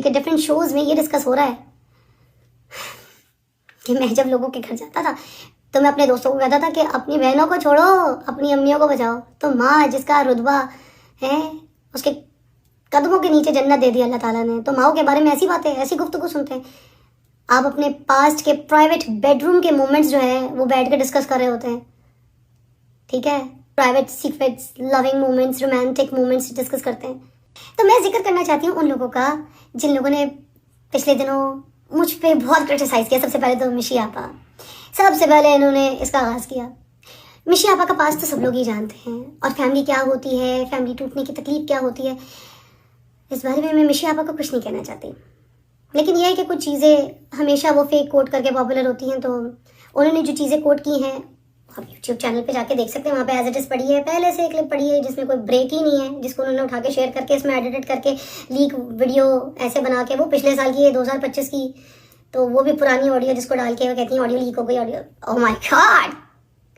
ठीक है, different shows में ये डिस्कस हो रहा है कि मैं जब लोगों के घर जाता था तो मैं अपने दोस्तों को कहता था कि अपनी बहनों को छोड़ो, अपनी अम्मियों को बचाओ। तो माँ जिसका रुतबा है, उसके कदमों के नीचे जन्नत दे दी अल्लाह ताला ने, तो माओ के बारे में ऐसी बातें, ऐसी गुफ्तगू सुनते हैं। आप अपने पास्ट के प्राइवेट बेडरूम के मोमेंट्स जो है वो बैठ के डिस्कस कर रहे होते हैं, ठीक है, private secrets, loving moments, romantic moments discuss करते हैं। तो मैं जिक्र करना चाहती हूँ उन लोगों का जिन लोगों ने पिछले दिनों मुझ पे बहुत क्रिटिसाइज किया। सबसे पहले तो मिशी आपा, सबसे पहले इन्होंने इसका आगाज किया। मिशी आपा का पास तो सब लोग ही जानते हैं, और फैमिली क्या होती है, फैमिली टूटने की तकलीफ क्या होती है, इस बारे में मैं मिशी आपा को कुछ नहीं कहना चाहती। लेकिन यह है कि कुछ चीज़ें हमेशा वो फेक कोट करके पॉपुलर होती हैं, तो उन्होंने जो चीज़ें कोट की हैं आप यूट्यूब चैनल पे जाके देख सकते हैं, वहाँ पे एज इट इज़ पड़ी है, पहले से एक क्लिप पड़ी है जिसमें कोई ब्रेक ही नहीं है, जिसको उन्होंने उठा के शेयर करके इसमें एडिट करके लीक वीडियो ऐसे बना के, वो पिछले साल की है 2025 की, तो वो भी पुरानी ऑडियो जिसको डाल के वो कहती हैं ऑडियो लीक हो गई, audio, oh my God,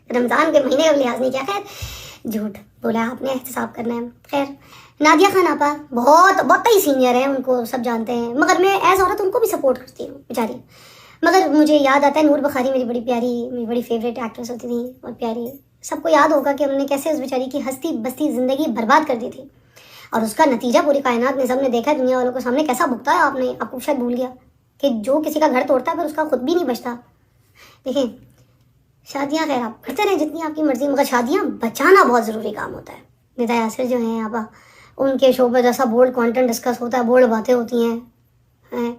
Ramzan के महीने का लिहाज नहीं किया। खैर झूठ बोला आपने, एहतसाब करना है। खैर नादिया खान आपा बहुत ही सीनियर है, उनको सब जानते हैं, मगर मैं एज औरत उनको भी सपोर्ट करती हूँ बेचारी। मगर मुझे याद आता है नूर बुखारी मेरी बड़ी फेवरेट एक्ट्रेस होती थी और प्यारी, सबको याद होगा कि उन्होंने कैसे उस बेचारी की हंसती बसती ज़िंदगी बर्बाद कर दी थी, और उसका नतीजा पूरी कायनात ने सबने देखा है, दुनिया वालों के सामने कैसा भुगता है। आपको शायद भूल गया कि जो किसी का घर तोड़ता है फिर उसका खुद भी नहीं बचता। देखिए शादियाँ खैर आप करते रहे जितनी आपकी मर्जी, मगर शादियाँ बचाना बहुत ज़रूरी काम होता है। निदा यासिर जो हैं आपा, उनके शो पर जैसा बोल्ड कंटेंट डिस्कस होता है, बोल्ड बातें होती हैं,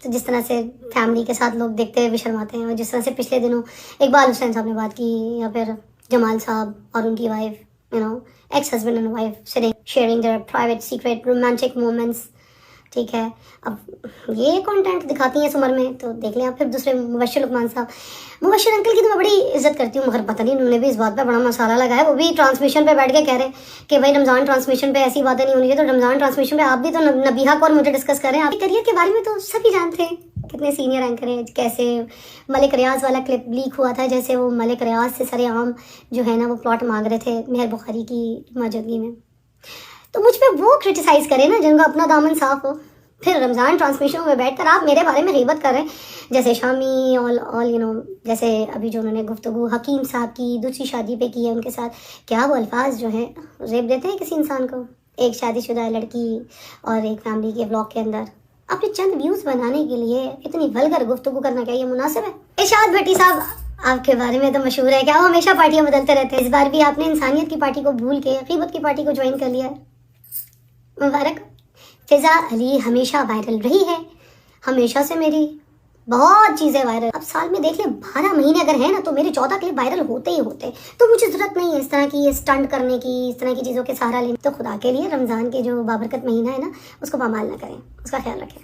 तो जिस तरह से फैमिली के साथ लोग देखते हुए भी शर्माते हैं, और जिस तरह से पिछले दिनों इकबाल हुसैन साहब ने बात की, या फिर जमाल साहब और उनकी wife, ex husband and wife sharing their private secret romantic moments, ठीक है। अब ये कंटेंट दिखाती हैं इस उम्र में, तो देख लें आप। फिर दूसरे मुबश्शिर लुकमान साहब, मुबश्शिर अंकल की तो मैं बड़ी इज्जत करती हूँ, मगर पता नहीं उन्होंने भी इस बात पे बड़ा मसाला लगाया। वो भी ट्रांसमिशन पे बैठ के कह रहे हैं कि भाई रमज़ान ट्रांसमिशन पे ऐसी बातें नहीं होनी चाहिए, तो रमज़ान ट्रांसमिशन पे आप भी तो नबीहा को और मुझे डिस्कस कर रहे हैं। आपके करियर के बारे में तो सभी जानते हैं, कितने सीनियर एंकर हैं, कैसे मलिक रियाज वाला क्लिप लीक हुआ था, जैसे वो मलिक रियाज से सरेआम जो है ना वो प्लॉट मांग रहे थे मेहर बुखारी की मौजूदगी में। तो मुझ पर वो क्रिटिसाइज़ करें ना जिनका अपना दामन साफ हो, फिर रमज़ान ट्रांसमिशन में बैठकर आप मेरे बारे में ग़ीबत कर रहे हैं, जैसे शामी ऑल जैसे अभी जो उन्होंने गुफ्तगू हकीम साहब की दूसरी शादी पे की है उनके साथ, क्या वो अल्फाज जो हैं रेप देते हैं किसी इंसान को, एक शादीशुदा लड़की और एक फैमिली के व्लॉग के अंदर अपने चंद व्यूज़ बनाने के लिए इतनी वल्गर गुफ्तगू करना, क्या ये मुनासिब है? इरशाद भट्टी साहब, आपके बारे में तो मशहूर है क्या वो हमेशा पार्टियाँ बदलते रहते हैं, इस बार भी आपने इंसानियत की पार्टी को भूल के ग़ीबत की पार्टी को ज्वाइन कर लिया है, मुबारक। फिजा अली हमेशा वायरल रही है, हमेशा से मेरी बहुत चीज़ें वायरल। अब साल में देख ले 12 महीने अगर है ना, तो मेरे 14 क्लिप वायरल होते ही होते, तो मुझे ज़रूरत नहीं है इस तरह की ये स्टंट करने की, इस तरह की चीज़ों के सहारा लेने। तो खुदा के लिए रमज़ान के जो बाबरकत महीना है ना, उसको पामाल ना करें, उसका ख्याल रखें।